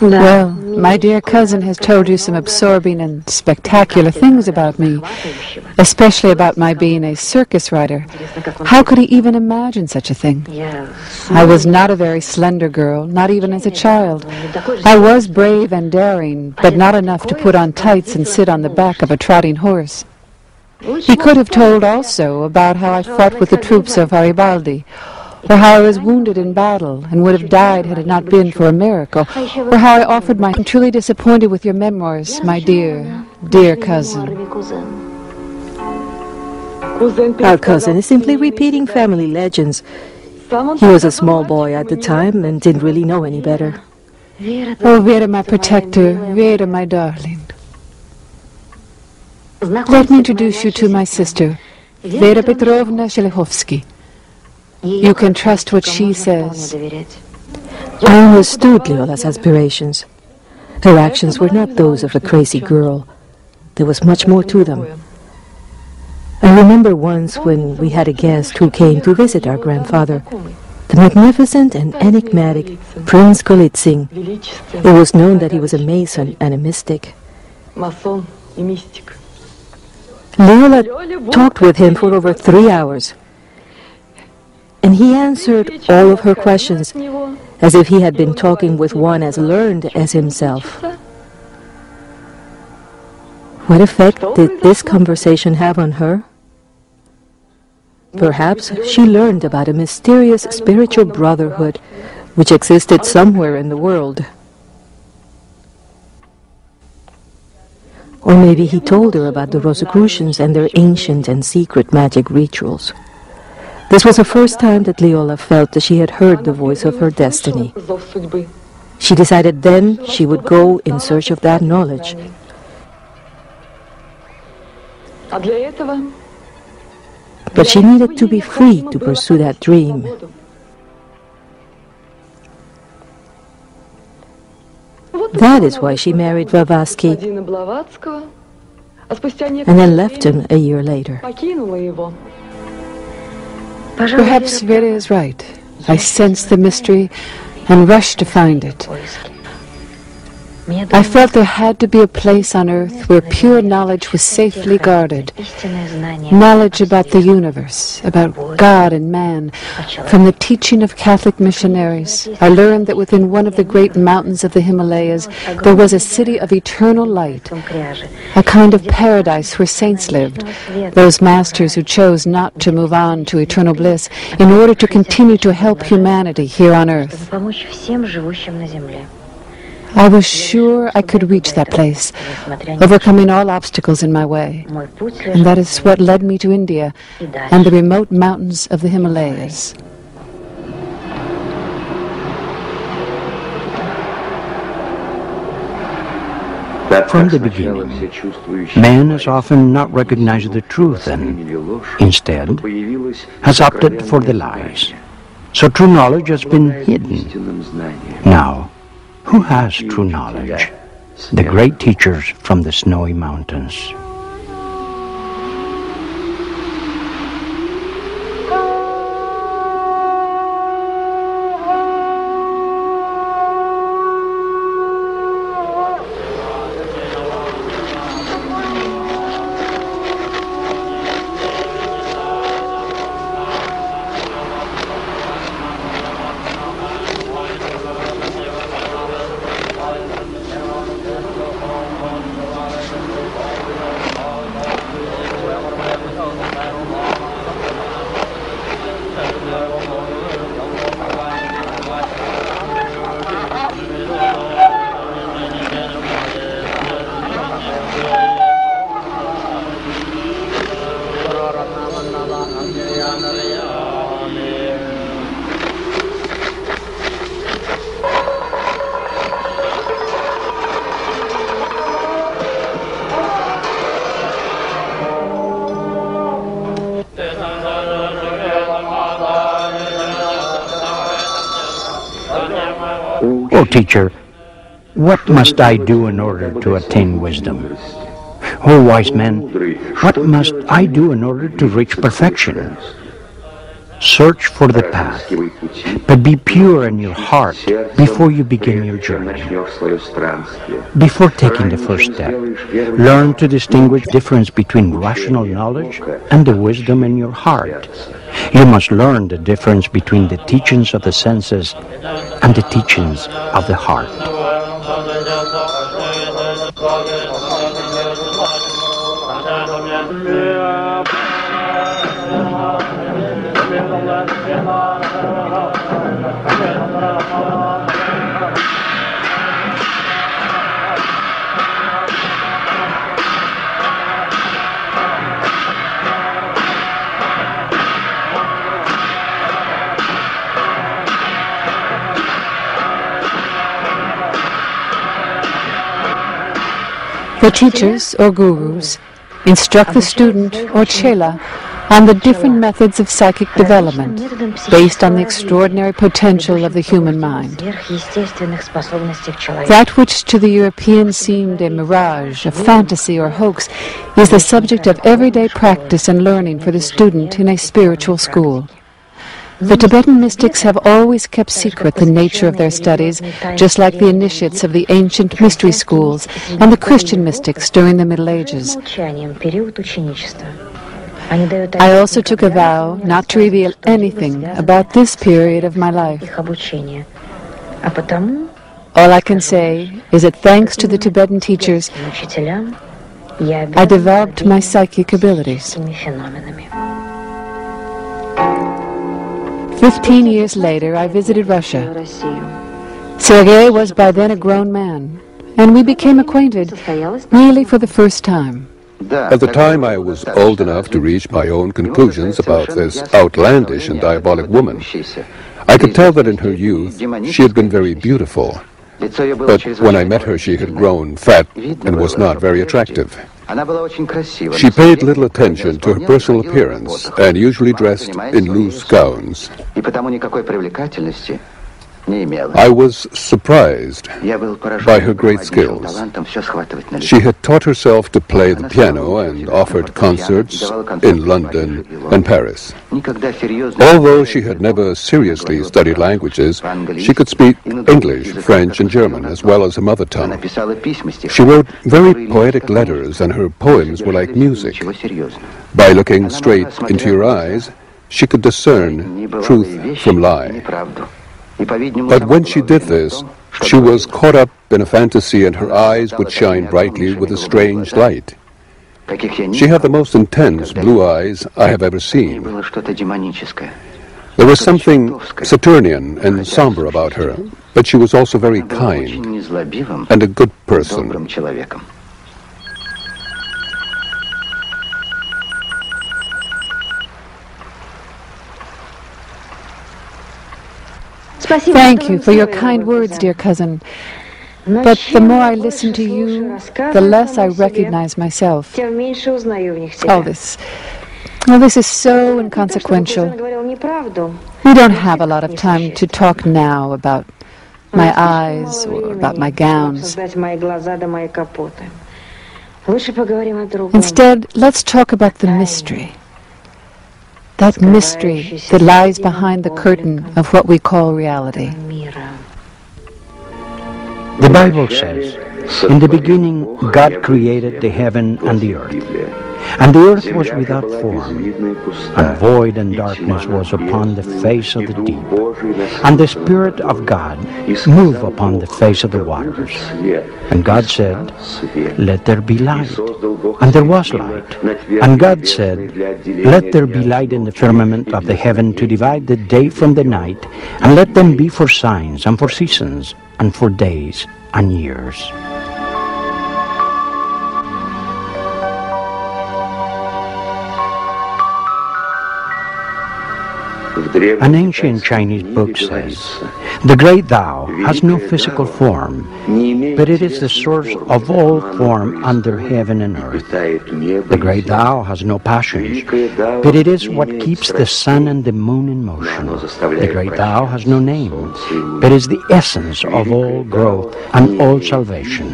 Well, my dear cousin has told you some absorbing and spectacular things about me, especially about my being a circus rider. How could he even imagine such a thing? I was not a very slender girl, not even as a child. I was brave and daring, but not enough to put on tights and sit on the back of a trotting horse. He could have told also about how I fought with the troops of Garibaldi, or how I was wounded in battle and would have died had it not been for a miracle, or how I offered my... I'm truly disappointed with your memoirs, my dear, dear cousin. Our cousin is simply repeating family legends. He was a small boy at the time and didn't really know any better. Oh, Vera, my protector, Vera, my darling. Let me introduce you to my sister, Helena Petrovna Blavatsky. You can trust what she says. I understood Leola's aspirations. Her actions were not those of a crazy girl. There was much more to them. I remember once when we had a guest who came to visit our grandfather, the magnificent and enigmatic Prince Golitsyn. It was known that he was a Mason and a mystic. Leola talked with him for over 3 hours. And he answered all of her questions as if he had been talking with one as learned as himself. What effect did this conversation have on her? Perhaps she learned about a mysterious spiritual brotherhood which existed somewhere in the world. Or maybe he told her about the Rosicrucians and their ancient and secret magic rituals. This was the first time that Leola felt that she had heard the voice of her destiny. She decided then she would go in search of that knowledge. But she needed to be free to pursue that dream. That is why she married Blavatsky and then left him a year later. Perhaps Vera is right. I sensed the mystery and rushed to find it. I felt there had to be a place on earth where pure knowledge was safely guarded. Knowledge about the universe, about God and man. From the teaching of Catholic missionaries, I learned that within one of the great mountains of the Himalayas, there was a city of eternal light, a kind of paradise where saints lived, those masters who chose not to move on to eternal bliss in order to continue to help humanity here on earth. I was sure I could reach that place, overcoming all obstacles in my way. And that is what led me to India and the remote mountains of the Himalayas. From the beginning, man has often not recognized the truth and, instead, has opted for the lies. So true knowledge has been hidden. Now, who has true knowledge? The great teachers from the snowy mountains. Oh, teacher, what must I do in order to attain wisdom? Oh, wise man, what must I do in order to reach perfection? Search for the path, but be pure in your heart before you begin your journey. Before taking the first step, learn to distinguish the difference between rational knowledge and the wisdom in your heart. You must learn the difference between the teachings of the senses and the teachings of the heart. The teachers, or gurus, instruct the student, or chela, on the different methods of psychic development based on the extraordinary potential of the human mind. That which to the European seemed a mirage, a fantasy or hoax, is the subject of everyday practice and learning for the student in a spiritual school. The Tibetan mystics have always kept secret the nature of their studies, just like the initiates of the ancient mystery schools and the Christian mystics during the Middle Ages. I also took a vow not to reveal anything about this period of my life. All I can say is that thanks to the Tibetan teachers, I developed my psychic abilities. 15 years later, I visited Russia. Sergei was by then a grown man, and we became acquainted really for the first time. At the time, I was old enough to reach my own conclusions about this outlandish and diabolic woman. I could tell that in her youth, she had been very beautiful. But when I met her, she had grown fat and was not very attractive. She paid little attention to her personal appearance and usually dressed in loose gowns. I was surprised by her great skills. She had taught herself to play the piano and offered concerts in London and Paris. Although she had never seriously studied languages, she could speak English, French, and German, as well as her mother tongue. She wrote very poetic letters, and her poems were like music. By looking straight into your eyes, she could discern truth from lie. But when she did this, she was caught up in a fantasy, and her eyes would shine brightly with a strange light. She had the most intense blue eyes I have ever seen. There was something Saturnian and somber about her, but she was also very kind and a good person. Thank you for your kind words, dear cousin. But the more I listen to you, the less I recognize myself. All this is so inconsequential. We don't have a lot of time to talk now about my eyes or about my gowns. Instead, let's talk about the mystery. That mystery that lies behind the curtain of what we call reality. The Bible says, "In the beginning God created the heaven and the earth. And the earth was without form, and void and darkness was upon the face of the deep. And the Spirit of God moved upon the face of the waters. And God said, Let there be light. And there was light. And God said, Let there be light in the firmament of the heaven to divide the day from the night, and let them be for signs, and for seasons, and for days and years." An ancient Chinese book says, "The great Tao has no physical form, but it is the source of all form under heaven and earth. The great Tao has no passions, but it is what keeps the sun and the moon in motion. The great Tao has no name, but is the essence of all growth and all salvation."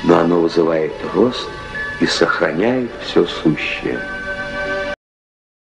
Но оно вызывает рост и сохраняет все сущее.